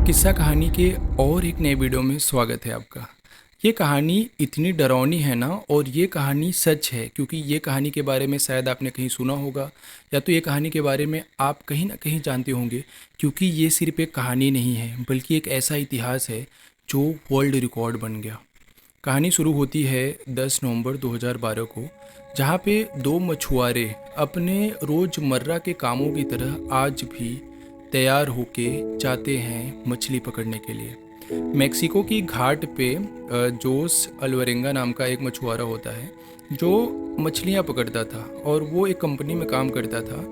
किस्सा कहानी के और एक नए वीडियो में स्वागत है आपका। ये कहानी इतनी डरावनी है ना, और ये कहानी सच है क्योंकि ये कहानी के बारे में शायद आपने कहीं सुना होगा, या तो ये कहानी के बारे में आप कहीं ना कहीं जानते होंगे। क्योंकि ये सिर्फ एक कहानी नहीं है बल्कि एक ऐसा इतिहास है जो वर्ल्ड रिकॉर्ड बन गया। कहानी शुरू होती है 10 नवंबर 2012 को, जहाँ पे दो मछुआरे अपने रोज़मर्रा के कामों की तरह आज भी तैयार होके जाते हैं मछली पकड़ने के लिए। मेक्सिको की घाट पे जोस अल्वरेंगा नाम का एक मछुआरा होता है जो मछलियाँ पकड़ता था, और वो एक कंपनी में काम करता था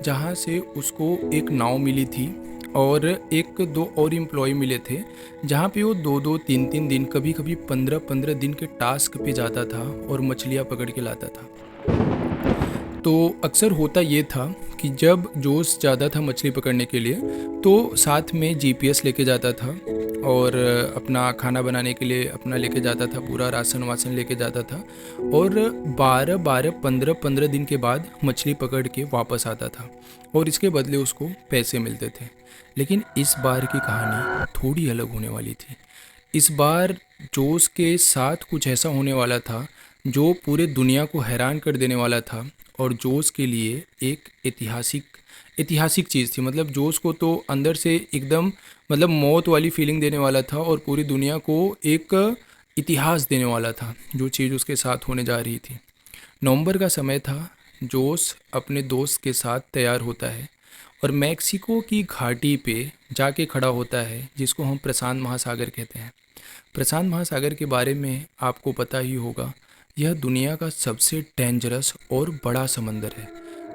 जहाँ से उसको एक नाव मिली थी और एक दो और एम्प्लॉय मिले थे, जहाँ पे वो दो दो तीन तीन दिन, कभी कभी 15-15 दिन के टास्क पे जाता था और मछलियाँ पकड़ के लाता था। तो अक्सर होता ये था कि जब जोश जाता था मछली पकड़ने के लिए तो साथ में जीपीएस लेके जाता था, और अपना खाना बनाने के लिए अपना लेके जाता था, पूरा राशन वासन लेके जाता था, और 12-15 दिन के बाद मछली पकड़ के वापस आता था और इसके बदले उसको पैसे मिलते थे। लेकिन इस बार की कहानी थोड़ी अलग होने वाली थी। इस बार जोश के साथ कुछ ऐसा होने वाला था जो पूरे दुनिया को हैरान कर देने वाला था, और जोश के लिए एक ऐतिहासिक चीज़ थी। मतलब जोश को तो अंदर से एकदम मतलब मौत वाली फीलिंग देने वाला था, और पूरी दुनिया को एक इतिहास देने वाला था जो चीज़ उसके साथ होने जा रही थी। नवंबर का समय था। जोश अपने दोस्त के साथ तैयार होता है और मैक्सिको की घाटी पे जाके खड़ा होता है, जिसको हम प्रशांत महासागर कहते हैं। प्रशांत महासागर के बारे में आपको पता ही होगा, यह दुनिया का सबसे डेंजरस और बड़ा समंदर है,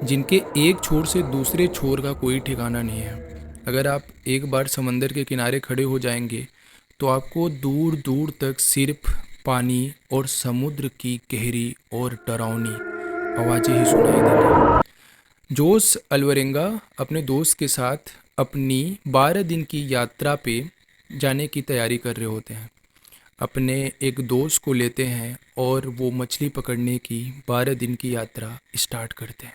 जिनके एक छोर से दूसरे छोर का कोई ठिकाना नहीं है। अगर आप एक बार समंदर के किनारे खड़े हो जाएंगे तो आपको दूर दूर तक सिर्फ पानी और समुद्र की गहरी और डरावनी आवाज़ें ही सुनाई देंगी। जोस अल्वरेंगा अपने दोस्त के साथ अपनी 12 दिन की यात्रा पे जाने की तैयारी कर रहे होते हैं। अपने एक दोस्त को लेते हैं और वो मछली पकड़ने की 12 दिन की यात्रा स्टार्ट करते हैं।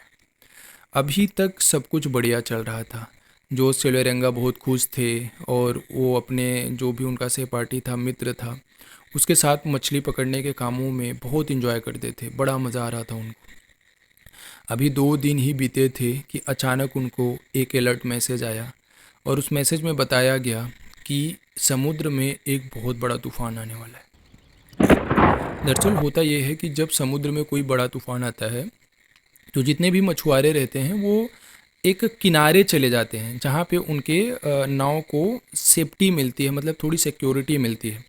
अभी तक सब कुछ बढ़िया चल रहा था। जोश अल्वरेंगा बहुत खुश थे, और वो अपने जो भी उनका सहपाठी था, मित्र था, उसके साथ मछली पकड़ने के कामों में बहुत इंजॉय करते थे। बड़ा मज़ा आ रहा था उनको। अभी 2 दिन ही बीते थे कि अचानक उनको एक अलर्ट मैसेज आया, और उस मैसेज में बताया गया कि समुद्र में एक बहुत बड़ा तूफान आने वाला है। दरअसल होता यह है कि जब समुद्र में कोई बड़ा तूफान आता है तो जितने भी मछुआरे रहते हैं वो एक किनारे चले जाते हैं, जहाँ पे उनके नाव को सेफ्टी मिलती है, मतलब थोड़ी सिक्योरिटी मिलती है,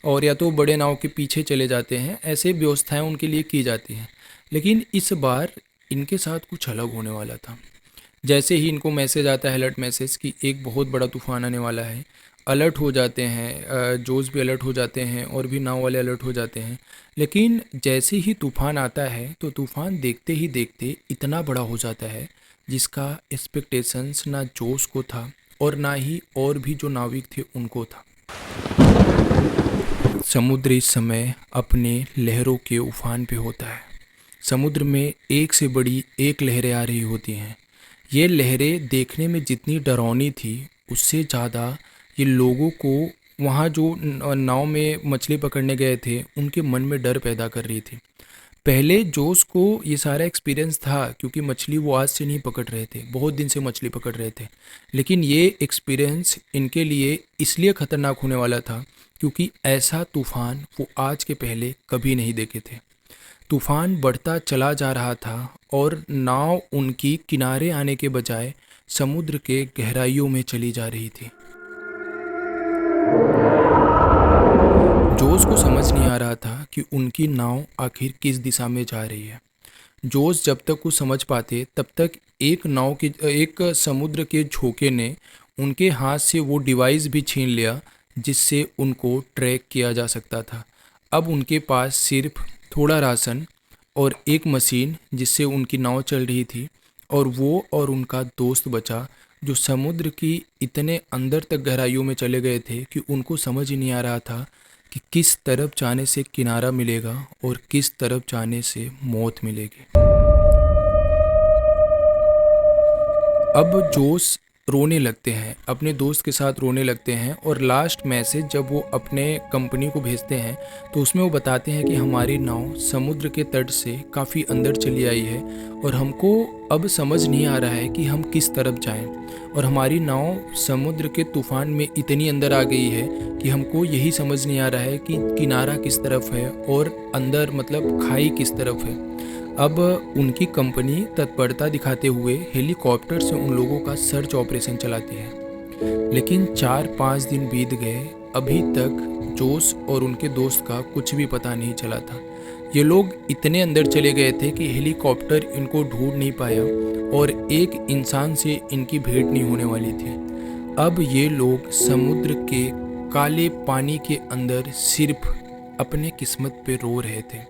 और या तो बड़े नाव के पीछे चले जाते हैं। ऐसे व्यवस्थाएं उनके लिए की जाती हैं। लेकिन इस बार इनके साथ कुछ अलग होने वाला था। जैसे ही इनको मैसेज आता है, अलर्ट मैसेज, कि एक बहुत बड़ा तूफान आने वाला है, अलर्ट हो जाते हैं। जोश भी अलर्ट हो जाते हैं और भी नाव वाले अलर्ट हो जाते हैं। लेकिन जैसे ही तूफान आता है तो तूफान देखते ही देखते इतना बड़ा हो जाता है जिसका एक्सपेक्टेशंस ना जोश को था और ना ही और भी जो नाविक थे उनको था। समुद्र इस समय अपने लहरों के उफान पे होता है। समुद्र में एक से बड़ी एक लहरें आ रही होती हैं। ये लहरें देखने में जितनी डरावनी थी, उससे ज़्यादा ये लोगों को, वहाँ जो नाव में मछली पकड़ने गए थे, उनके मन में डर पैदा कर रही थी। पहले जोश को ये सारा एक्सपीरियंस था क्योंकि मछली वो आज से नहीं पकड़ रहे थे, बहुत दिन से मछली पकड़ रहे थे। लेकिन ये एक्सपीरियंस इनके लिए इसलिए ख़तरनाक होने वाला था क्योंकि ऐसा तूफ़ान वो आज के पहले कभी नहीं देखे थे। तूफ़ान बढ़ता चला जा रहा था और नाव उनकी किनारे आने के बजाय समुद्र के गहराइयों में चली जा रही थी। जोश को समझ नहीं आ रहा था कि उनकी नाव आखिर किस दिशा में जा रही है। जोश जब तक वो समझ पाते तब तक एक समुद्र के झोंके ने उनके हाथ से वो डिवाइस भी छीन लिया जिससे उनको ट्रैक किया जा सकता था। अब उनके पास सिर्फ थोड़ा राशन और एक मशीन जिससे उनकी नाव चल रही थी, और वो और उनका दोस्त बचा जो समुद्र की इतने अंदर तक गहराइयों में चले गए थे कि उनको समझ ही नहीं आ रहा था कि किस तरफ जाने से किनारा मिलेगा और किस तरफ जाने से मौत मिलेगी। अब जोश रोने लगते हैं, अपने दोस्त के साथ रोने लगते हैं। और लास्ट मैसेज जब वो अपने कंपनी को भेजते हैं तो उसमें वो बताते हैं कि हमारी नाव समुद्र के तट से काफ़ी अंदर चली आई है और हमको अब समझ नहीं आ रहा है कि हम किस तरफ जाएं। और हमारी नाव समुद्र के तूफान में इतनी अंदर आ गई है कि हमको यही समझ नहीं आ रहा है कि किनारा किस तरफ है और अंदर मतलब खाई किस तरफ है। अब उनकी कंपनी तत्परता दिखाते हुए हेलीकॉप्टर से उन लोगों का सर्च ऑपरेशन चलाती है। लेकिन 4-5 दिन बीत गए, अभी तक जोश और उनके दोस्त का कुछ भी पता नहीं चला था। ये लोग इतने अंदर चले गए थे कि हेलीकॉप्टर इनको ढूंढ नहीं पाया और एक इंसान से इनकी भेंट नहीं होने वाली थी। अब ये लोग समुद्र के काले पानी के अंदर सिर्फ अपने किस्मत पे रो रहे थे।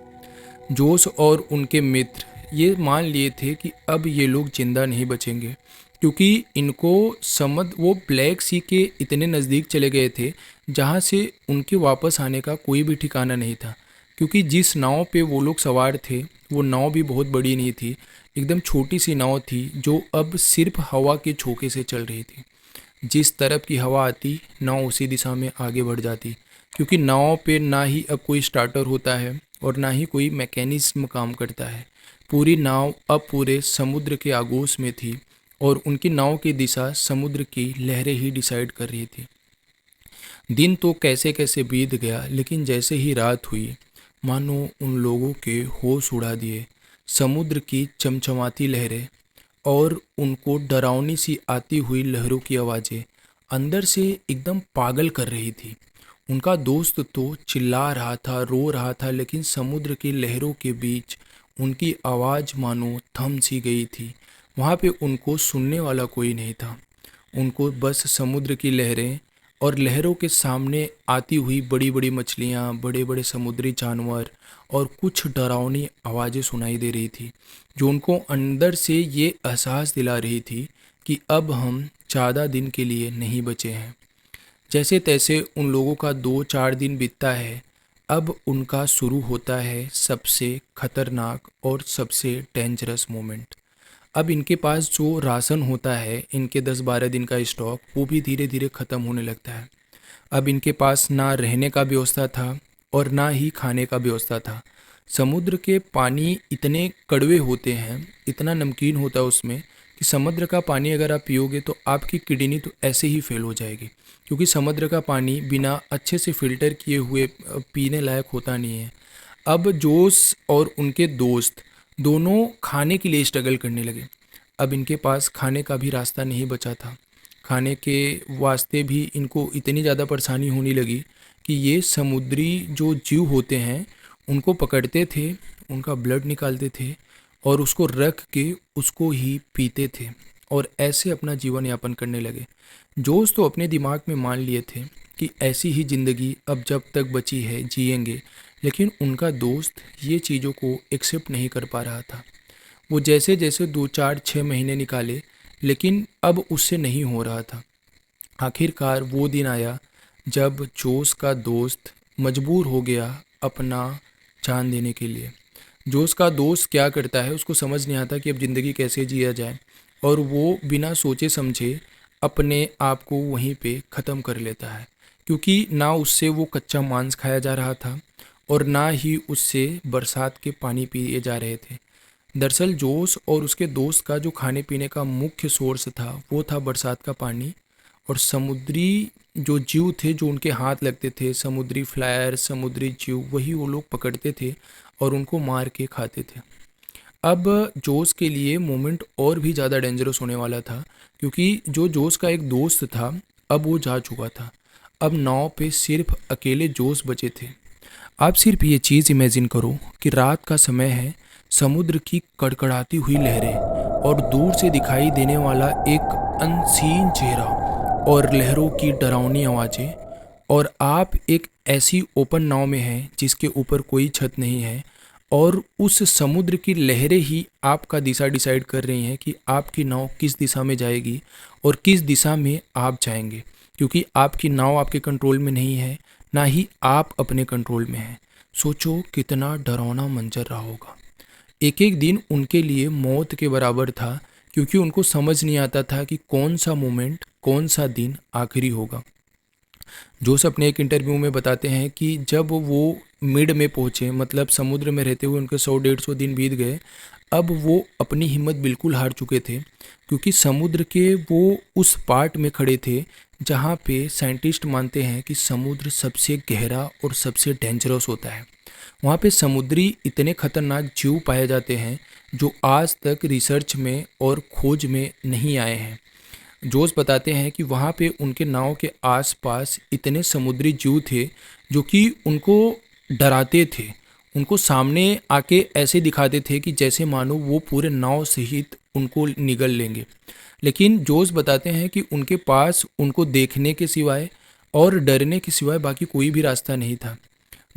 जोश और उनके मित्र ये मान लिए थे कि अब ये लोग जिंदा नहीं बचेंगे, क्योंकि इनको समझ वो ब्लैक सी के इतने नज़दीक चले गए थे जहाँ से उनके वापस आने का कोई भी ठिकाना नहीं था। क्योंकि जिस नाव पे वो लोग सवार थे वो नाव भी बहुत बड़ी नहीं थी, एकदम छोटी सी नाव थी जो अब सिर्फ हवा के झोंके से चल रही थी। जिस तरफ की हवा आती नाव उसी दिशा में आगे बढ़ जाती, क्योंकि नाव पे ना ही अब कोई स्टार्टर होता है और ना ही कोई मैकेनिज्म काम करता है। पूरी नाव अब पूरे समुद्र के आगोश में थी और उनकी नाव की दिशा समुद्र की लहरें ही डिसाइड कर रही थी। दिन तो कैसे कैसे बीत गया, लेकिन जैसे ही रात हुई मानो उन लोगों के होश उड़ा दिए समुद्र की चमचमाती लहरें और उनको डरावनी सी आती हुई लहरों की आवाज़ें अंदर से एकदम पागल कर रही थी। उनका दोस्त तो चिल्ला रहा था, रो रहा था, लेकिन समुद्र की लहरों के बीच उनकी आवाज़ मानो थम सी गई थी। वहाँ पे उनको सुनने वाला कोई नहीं था। उनको बस समुद्र की लहरें और लहरों के सामने आती हुई बड़ी बड़ी मछलियाँ, बड़े बड़े समुद्री जानवर और कुछ डरावनी आवाज़ें सुनाई दे रही थी, जो उनको अंदर से ये एहसास दिला रही थी कि अब हम ज़्यादा दिन के लिए नहीं बचे हैं। जैसे तैसे उन लोगों का 2-4 दिन बीतता है। अब उनका शुरू होता है सबसे खतरनाक और सबसे डेंजरस मोमेंट। अब इनके पास जो राशन होता है, इनके 10-12 दिन का स्टॉक, वो भी धीरे धीरे ख़त्म होने लगता है। अब इनके पास ना रहने का व्यवस्था था और ना ही खाने का व्यवस्था था। समुद्र के पानी इतने कड़वे होते हैं, इतना नमकीन होता है उसमें कि समुद्र का पानी अगर आप पियोगे तो आपकी किडनी तो ऐसे ही फेल हो जाएगी, क्योंकि समुद्र का पानी बिना अच्छे से फ़िल्टर किए हुए पीने लायक होता नहीं है। अब जोश और उनके दोस्त दोनों खाने के लिए स्ट्रगल करने लगे। अब इनके पास खाने का भी रास्ता नहीं बचा था। खाने के वास्ते भी इनको इतनी ज़्यादा परेशानी होने लगी कि ये समुद्री जो जीव होते हैं उनको पकड़ते थे, उनका ब्लड निकालते थे और उसको रख के उसको ही पीते थे और ऐसे अपना जीवन यापन करने लगे। जोश तो अपने दिमाग में मान लिए थे कि ऐसी ही ज़िंदगी अब जब तक बची है जिएंगे, लेकिन उनका दोस्त ये चीज़ों को एक्सेप्ट नहीं कर पा रहा था। वो जैसे जैसे 2-4-6 महीने निकाले, लेकिन अब उससे नहीं हो रहा था। आखिरकार वो दिन आया जब जोश का दोस्त मजबूर हो गया अपना जान देने के लिए। जोश का दोस्त क्या करता है, उसको समझ नहीं आता कि अब ज़िंदगी कैसे जिया जाए, और वो बिना सोचे समझे अपने आप को वहीं पे ख़त्म कर लेता है, क्योंकि ना उससे वो कच्चा मांस खाया जा रहा था और ना ही उससे बरसात के पानी पिए जा रहे थे। दरअसल जोश और उसके दोस्त का जो खाने पीने का मुख्य सोर्स था वो था बरसात का पानी और समुद्री जो जीव थे जो उनके हाथ लगते थे, समुद्री फ्लायर, समुद्री जीव, वही वो लोग पकड़ते थे और उनको मार के खाते थे। अब जोश के लिए मोमेंट और भी ज़्यादा डेंजरस होने वाला था, क्योंकि जो जोश का एक दोस्त था अब वो जा चुका था। अब नाव पे सिर्फ अकेले जोश बचे थे। आप सिर्फ ये चीज़ इमेजिन करो कि रात का समय है, समुद्र की कड़कड़ाती हुई लहरें और दूर से दिखाई देने वाला एक अनसीन चेहरा और लहरों की डरावनी आवाज़ें, और आप एक ऐसी ओपन नाव में हैं जिसके ऊपर कोई छत नहीं है और उस समुद्र की लहरें ही आपका दिशा डिसाइड कर रही हैं कि आपकी नाव किस दिशा में जाएगी और किस दिशा में आप जाएंगे, क्योंकि आपकी नाव आपके कंट्रोल में नहीं है, ना ही आप अपने कंट्रोल में हैं। सोचो कितना डरावना मंजर रहा होगा। एक एक दिन उनके लिए मौत के बराबर था, क्योंकि उनको समझ नहीं आता था कि कौन सा मोमेंट, कौन सा दिन आखिरी होगा। जोश अपने एक इंटरव्यू में बताते हैं कि जब वो मिड में पहुँचे, मतलब समुद्र में रहते हुए उनके 100-150 दिन बीत गए, अब वो अपनी हिम्मत बिल्कुल हार चुके थे, क्योंकि समुद्र के वो उस पार्ट में खड़े थे जहाँ पे साइंटिस्ट मानते हैं कि समुद्र सबसे गहरा और सबसे डेंजरस होता है। वहाँ पे समुद्री इतने खतरनाक जीव पाए जाते हैं जो आज तक रिसर्च में और खोज में नहीं आए हैं। जोश बताते हैं कि वहाँ पे उनके नाव के आसपास इतने समुद्री जीव थे जो कि उनको डराते थे, उनको सामने आके ऐसे दिखाते थे कि जैसे मानो वो पूरे नाव सहित उनको निगल लेंगे। लेकिन जोश बताते हैं कि उनके पास उनको देखने के सिवाय और डरने के सिवाय बाकी कोई भी रास्ता नहीं था।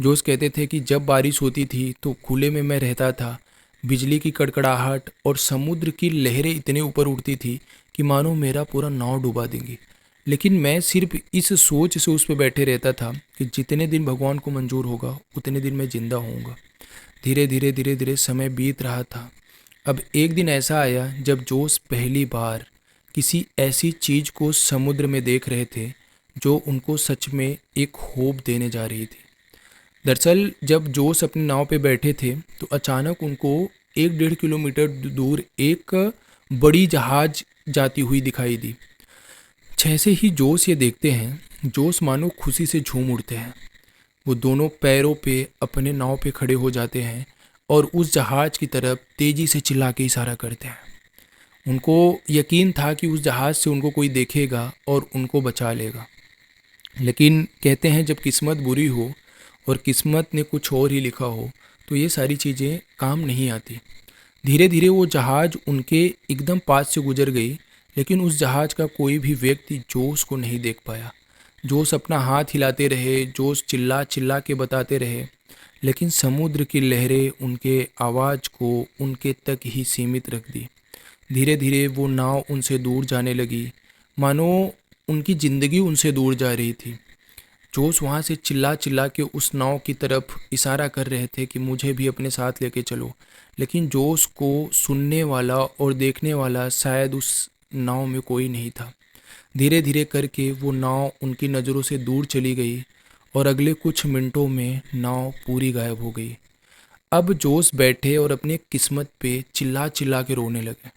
जोश कहते थे कि जब बारिश होती थी तो खुले में मैं रहता था, बिजली की कड़कड़ाहट और समुद्र की लहरें इतने ऊपर उठती थी कि मानो मेरा पूरा नाव डुबा देंगी। लेकिन मैं सिर्फ इस सोच से उस पर बैठे रहता था कि जितने दिन भगवान को मंजूर होगा उतने दिन मैं जिंदा होऊंगा। धीरे धीरे समय बीत रहा था। अब एक दिन ऐसा आया जब जोश पहली बार किसी ऐसी चीज को समुद्र में देख रहे थे जो उनको सच में एक होप देने जा रही थी। दरअसल जब जोश अपनी नाव पे बैठे थे तो अचानक उनको 1-1.5 किलोमीटर दूर एक बड़ी जहाज जाती हुई दिखाई दी। जैसे ही जोश ये देखते हैं, जोश मानो खुशी से झूम उठते हैं। वो दोनों पैरों पे अपने नाव पे खड़े हो जाते हैं और उस जहाज की तरफ तेजी से चिल्ला के इशारा करते हैं। उनको यकीन था कि उस जहाज से उनको कोई देखेगा और उनको बचा लेगा। लेकिन कहते हैं जब किस्मत बुरी हो और किस्मत ने कुछ और ही लिखा हो तो ये सारी चीज़ें काम नहीं आती। धीरे धीरे वो जहाज़ उनके एकदम पास से गुजर गई, लेकिन उस जहाज़ का कोई भी व्यक्ति जोश को नहीं देख पाया। जोश अपना हाथ हिलाते रहे, जोश चिल्ला चिल्ला के बताते रहे, लेकिन समुद्र की लहरें उनके आवाज़ को उनके तक ही सीमित रख दी। धीरे धीरे वो नाव उनसे दूर जाने लगी, मानो उनकी ज़िंदगी उनसे दूर जा रही थी। जोश वहाँ से चिल्ला चिल्ला के उस नाव की तरफ इशारा कर रहे थे कि मुझे भी अपने साथ लेके चलो, लेकिन जोश को सुनने वाला और देखने वाला शायद उस नाव में कोई नहीं था। धीरे धीरे करके वो नाव उनकी नज़रों से दूर चली गई और अगले कुछ मिनटों में नाव पूरी गायब हो गई। अब जोश बैठे और अपनी किस्मत पे चिल्ला चिल्ला के रोने लगे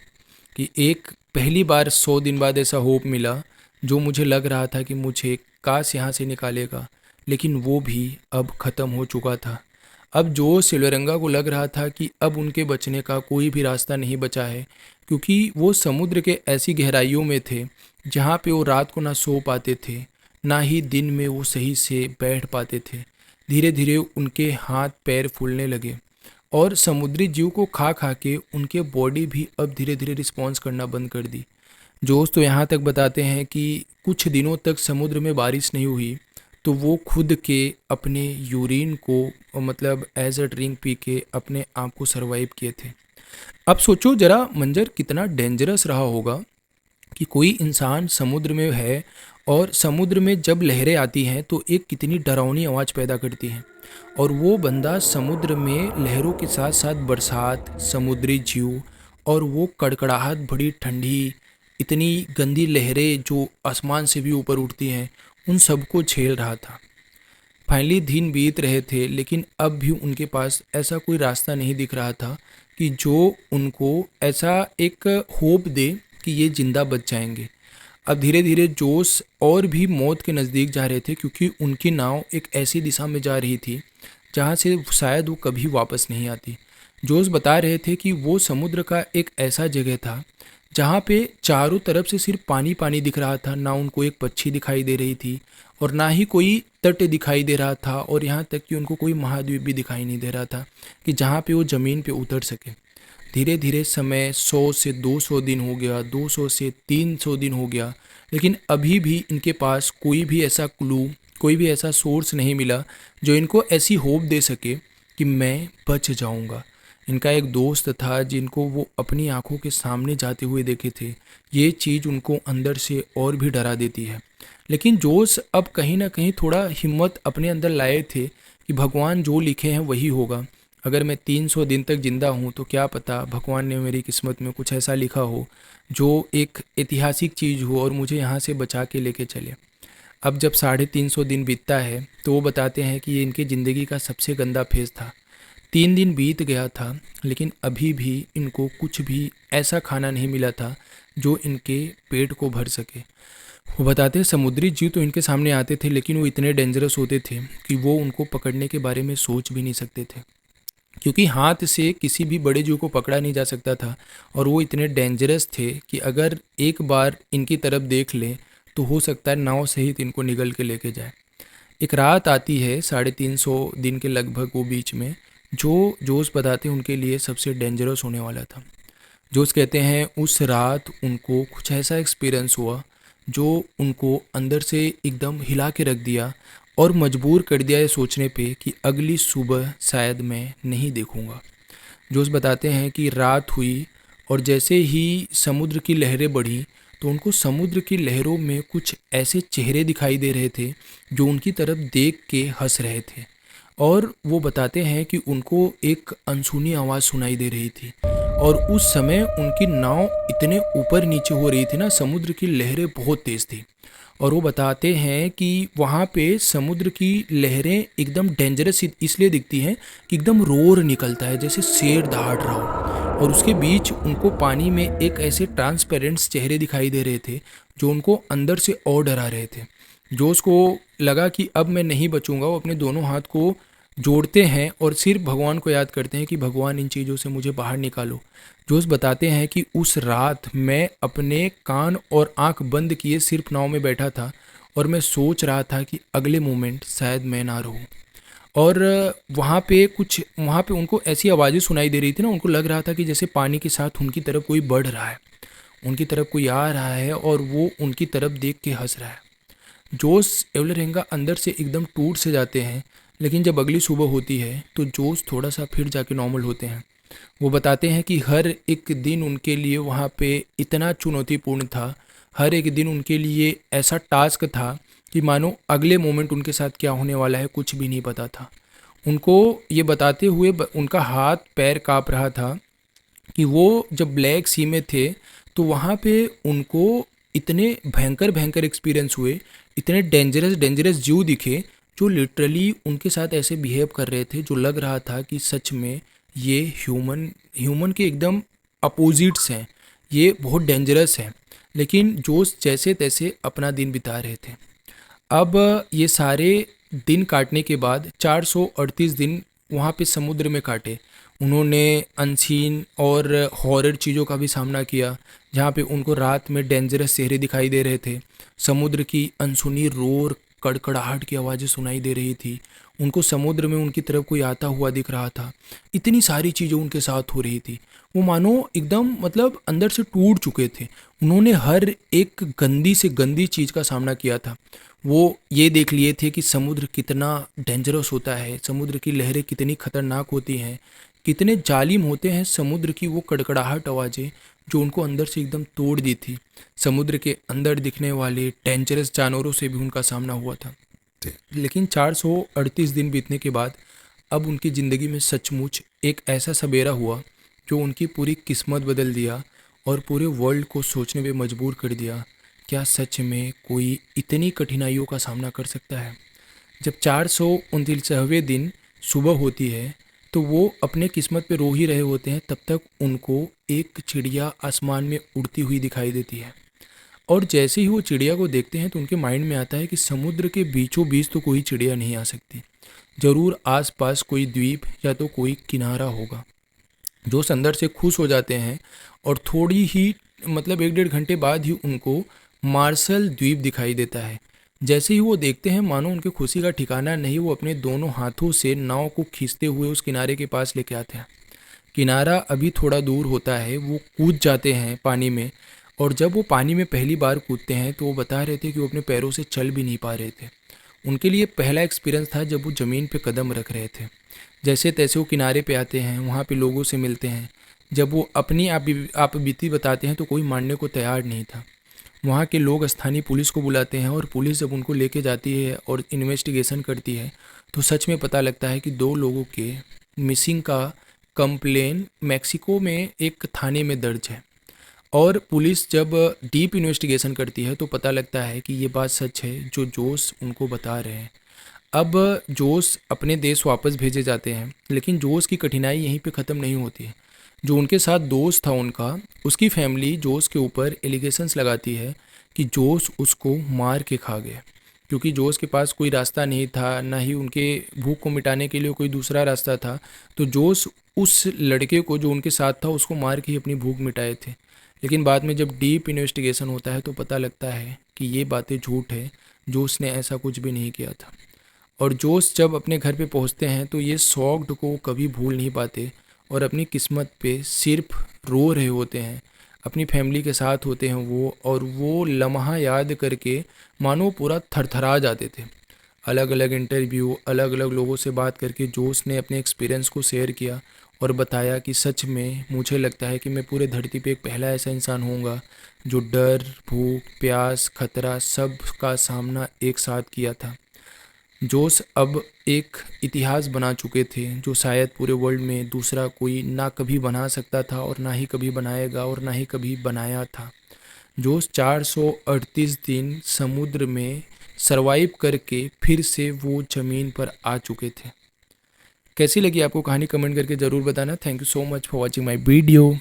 कि एक पहली बार 100 दिन बाद ऐसा होप मिला जो मुझे लग रहा था कि मुझे काश यहाँ से निकालेगा, लेकिन वो भी अब ख़त्म हो चुका था। अब जो सिलवरंगा को लग रहा था कि अब उनके बचने का कोई भी रास्ता नहीं बचा है, क्योंकि वो समुद्र के ऐसी गहराइयों में थे जहाँ पे वो रात को ना सो पाते थे, ना ही दिन में वो सही से बैठ पाते थे। धीरे धीरे उनके हाथ पैर फूलने लगे और समुद्री जीव को खा खा के उनके बॉडी भी अब धीरे धीरे रिस्पॉन्स करना बंद कर दी। जोश तो यहाँ तक बताते हैं कि कुछ दिनों तक समुद्र में बारिश नहीं हुई तो वो खुद के अपने यूरिन को मतलब एज अ ड्रिंक पी के अपने आप को सरवाइव किए थे। अब सोचो जरा मंजर कितना डेंजरस रहा होगा कि कोई इंसान समुद्र में है और समुद्र में जब लहरें आती हैं तो एक कितनी डरावनी आवाज़ पैदा करती हैं, और वो बंदा समुद्र में लहरों के साथ साथ बरसात, समुद्री जीव और वो कड़कड़ाहट बड़ी ठंडी इतनी गंदी लहरें जो आसमान से भी ऊपर उठती हैं, उन सबको झेल रहा था। फाइनली दिन बीत रहे थे, लेकिन अब भी उनके पास ऐसा कोई रास्ता नहीं दिख रहा था कि जो उनको ऐसा एक होप दे कि ये ज़िंदा बच जाएंगे। अब धीरे धीरे जोश और भी मौत के नज़दीक जा रहे थे, क्योंकि उनकी नाव एक ऐसी दिशा में जा रही थी जहाँ से शायद वो कभी वापस नहीं आती। जोश बता रहे थे कि वो समुद्र का एक ऐसा जगह था जहाँ पे चारों तरफ से सिर्फ पानी पानी दिख रहा था, ना उनको एक पक्षी दिखाई दे रही थी और ना ही कोई तट दिखाई दे रहा था, और यहाँ तक कि उनको कोई महाद्वीप भी दिखाई नहीं दे रहा था कि जहाँ पे वो ज़मीन पे उतर सके। धीरे धीरे समय 100 से 200 दिन हो गया, 200 से 300 दिन हो गया, लेकिन अभी भी इनके पास कोई भी ऐसा क्लू, कोई भी ऐसा सोर्स नहीं मिला जो इनको ऐसी होप दे सके कि मैं बच जाऊँगा। इनका एक दोस्त था जिनको वो अपनी आंखों के सामने जाते हुए देखे थे। ये चीज़ उनको अंदर से और भी डरा देती है। लेकिन जोश अब कहीं ना कहीं थोड़ा हिम्मत अपने अंदर लाए थे कि भगवान जो लिखे हैं वही होगा। अगर मैं 300 दिन तक ज़िंदा हूँ तो क्या पता भगवान ने मेरी किस्मत में कुछ ऐसा लिखा हो जो एक ऐतिहासिक चीज़ हो और मुझे यहाँ से बचा के लेके चले। अब जब 350 दिन बीतता है तो वो बताते हैं कि ये इनकी ज़िंदगी का सबसे गंदा फेज़ था। 3 दिन बीत गया था लेकिन अभी भी इनको कुछ भी ऐसा खाना नहीं मिला था जो इनके पेट को भर सके। वो बताते हैं समुद्री जीव तो इनके सामने आते थे लेकिन वो इतने डेंजरस होते थे कि वो उनको पकड़ने के बारे में सोच भी नहीं सकते थे, क्योंकि हाथ से किसी भी बड़े जीव को पकड़ा नहीं जा सकता था और वो इतने डेंजरस थे कि अगर एक बार इनकी तरफ देख लें तो हो सकता है नाव सहित इनको निगल के लेके जाए। एक रात आती है 350 दिन के लगभग वो बीच में, जो जोश बताते हैं उनके लिए सबसे डेंजरस होने वाला था। जोश कहते हैं उस रात उनको कुछ ऐसा एक्सपीरियंस हुआ जो उनको अंदर से एकदम हिला के रख दिया और मजबूर कर दिया ये सोचने पे कि अगली सुबह शायद मैं नहीं देखूंगा। जोश बताते हैं कि रात हुई और जैसे ही समुद्र की लहरें बढ़ी तो उनको समुद्र की लहरों में कुछ ऐसे चेहरे दिखाई दे रहे थे जो उनकी तरफ देख के हंस रहे थे। और वो बताते हैं कि उनको एक अनसुनी आवाज़ सुनाई दे रही थी और उस समय उनकी नाव इतने ऊपर नीचे हो रही थी ना, समुद्र की लहरें बहुत तेज़ थी। और वो बताते हैं कि वहाँ पे समुद्र की लहरें एकदम डेंजरस इसलिए दिखती हैं कि एकदम रोर निकलता है जैसे शेर दहाड़ रहा हो। और उसके बीच उनको पानी में एक ऐसे ट्रांसपेरेंट चेहरे दिखाई दे रहे थे जो उनको अंदर से और डरा रहे थे। जो उसको लगा कि अब मैं नहीं बचूंगा, वो अपने दोनों हाथ को जोड़ते हैं और सिर्फ भगवान को याद करते हैं कि भगवान इन चीज़ों से मुझे बाहर निकालो। जोश बताते हैं कि उस रात मैं अपने कान और आंख बंद किए सिर्फ नाव में बैठा था और मैं सोच रहा था कि अगले मोमेंट शायद मैं ना रहूं। और वहाँ पे उनको ऐसी आवाज़ें सुनाई दे रही थी ना, उनको लग रहा था कि जैसे पानी के साथ उनकी तरफ कोई बढ़ रहा है, उनकी तरफ कोई आ रहा है और वो उनकी तरफ देख के हंस रहा है। जोश एवलरेंगा अंदर से एकदम टूट से जाते हैं, लेकिन जब अगली सुबह होती है तो जोश थोड़ा सा फिर जाके नॉर्मल होते हैं। वो बताते हैं कि हर एक दिन उनके लिए वहाँ पे इतना चुनौतीपूर्ण था, हर एक दिन उनके लिए ऐसा टास्क था कि मानो अगले मोमेंट उनके साथ क्या होने वाला है कुछ भी नहीं पता था। उनको ये बताते हुए उनका हाथ पैर काँप रहा था कि वो जब ब्लैक सी में थे तो वहाँ पे उनको इतने भयंकर भयंकर एक्सपीरियंस हुए, इतने डेंजरस डेंजरस जीव दिखे जो लिटरली उनके साथ ऐसे बिहेव कर रहे थे जो लग रहा था कि सच में ये ह्यूमन के एकदम अपोजिट्स हैं, ये बहुत डेंजरस हैं। लेकिन जोश जैसे तैसे अपना दिन बिता रहे थे। अब ये सारे दिन काटने के बाद 438 दिन वहाँ पे समुद्र में काटे। उन्होंने अनसीन और हॉरर चीज़ों का भी सामना किया, जहाँ पे उनको रात में डेंजरस चेहरे दिखाई दे रहे थे, समुद्र की अनसुनी रोर कड़कड़ाहट की आवाज़ें सुनाई दे रही थी, उनको समुद्र में उनकी तरफ कोई आता हुआ दिख रहा था। इतनी सारी चीज़ें उनके साथ हो रही थी, वो मानो एकदम मतलब अंदर से टूट चुके थे। उन्होंने हर एक गंदी से गंदी चीज़ का सामना किया था। वो ये देख लिए थे कि समुद्र कितना डेंजरस होता है, समुद्र की लहरें कितनी खतरनाक होती हैं, कितने जालिम होते हैं समुद्र की वो कड़कड़ाहट आवाज़ें जो उनको अंदर से एकदम तोड़ दी थी। समुद्र के अंदर दिखने वाले डेंजरस जानवरों से भी उनका सामना हुआ था। लेकिन 438 दिन बीतने के बाद अब उनकी ज़िंदगी में सचमुच एक ऐसा सवेरा हुआ जो उनकी पूरी किस्मत बदल दिया और पूरे वर्ल्ड को सोचने पे मजबूर कर दिया, क्या सच में कोई इतनी कठिनाइयों का सामना कर सकता है। जब 439वें दिन सुबह होती है तो वो अपने किस्मत पे रो ही रहे होते हैं, तब तक उनको एक चिड़िया आसमान में उड़ती हुई दिखाई देती है। और जैसे ही वो चिड़िया को देखते हैं तो उनके माइंड में आता है कि समुद्र के बीचों बीच तो कोई चिड़िया नहीं आ सकती, ज़रूर आसपास कोई द्वीप या तो कोई किनारा होगा। जो अंदर से खुश हो जाते हैं और थोड़ी ही मतलब 1 डेढ़ घंटे बाद ही उनको मार्शल द्वीप दिखाई देता है। जैसे ही वो देखते हैं मानो उनकी खुशी का ठिकाना नहीं, वो अपने दोनों हाथों से नाव को खींचते हुए उस किनारे के पास लेके आते हैं। किनारा अभी थोड़ा दूर होता है, वो कूद जाते हैं पानी में। और जब वो पानी में पहली बार कूदते हैं तो वो बता रहे थे कि वो अपने पैरों से चल भी नहीं पा रहे थे। उनके लिए पहला एक्सपीरियंस था जब वो ज़मीन पे कदम रख रहे थे। जैसे तैसे वो किनारे पे आते हैं, वहाँ पे लोगों से मिलते हैं। जब वो अपनी आप बीती बताते हैं तो कोई मानने को तैयार नहीं था। वहाँ के लोग स्थानीय पुलिस को बुलाते हैं और पुलिस जब उनको लेके जाती है और इन्वेस्टिगेशन करती है तो सच में पता लगता है कि 2 लोगों के मिसिंग का कंप्लेन मैक्सिको में एक थाने में दर्ज है। और पुलिस जब डीप इन्वेस्टिगेशन करती है तो पता लगता है कि ये बात सच है जो जोश उनको बता रहे हैं। अब जोश अपने देश वापस भेजे जाते हैं, लेकिन जोश की कठिनाई यहीं पे ख़त्म नहीं होती है। जो उनके साथ दोस्त था उनका, उसकी फैमिली जोश के ऊपर एलिगेशंस लगाती है कि जोश उसको मार के खा गया, क्योंकि जोश के पास कोई रास्ता नहीं था, ना ही उनके भूख को मिटाने के लिए कोई दूसरा रास्ता था। तो जोश उस लड़के को जो उनके साथ था उसको मार के ही अपनी भूख मिटाए थे। लेकिन बाद में जब डीप इन्वेस्टिगेशन होता है तो पता लगता है कि ये बातें झूठ है, जोश ने ऐसा कुछ भी नहीं किया था। और जोश जब अपने घर पे पहुंचते हैं तो ये शॉक्ड को कभी भूल नहीं पाते और अपनी किस्मत पे सिर्फ रो रहे होते हैं। अपनी फैमिली के साथ होते हैं वो, और वो लम्हा याद करके मानो पूरा थरथरा जाते थे। अलग अलग इंटरव्यू, अलग अलग लोगों से बात करके जोश ने अपने एक्सपीरियंस को शेयर किया और बताया कि सच में मुझे लगता है कि मैं पूरे धरती पे एक पहला ऐसा इंसान होऊंगा जो डर, भूख, प्यास, खतरा सब का सामना एक साथ किया था। जोश अब एक इतिहास बना चुके थे जो शायद पूरे वर्ल्ड में दूसरा कोई ना कभी बना सकता था और ना ही कभी बनाएगा और ना ही कभी बनाया था। जोश 438 दिन समुद्र में सरवाइव करके फिर से वो ज़मीन पर आ चुके थे। कैसी लगी आपको कहानी, कमेंट करके ज़रूर बताना। Thank you so much for watching my video.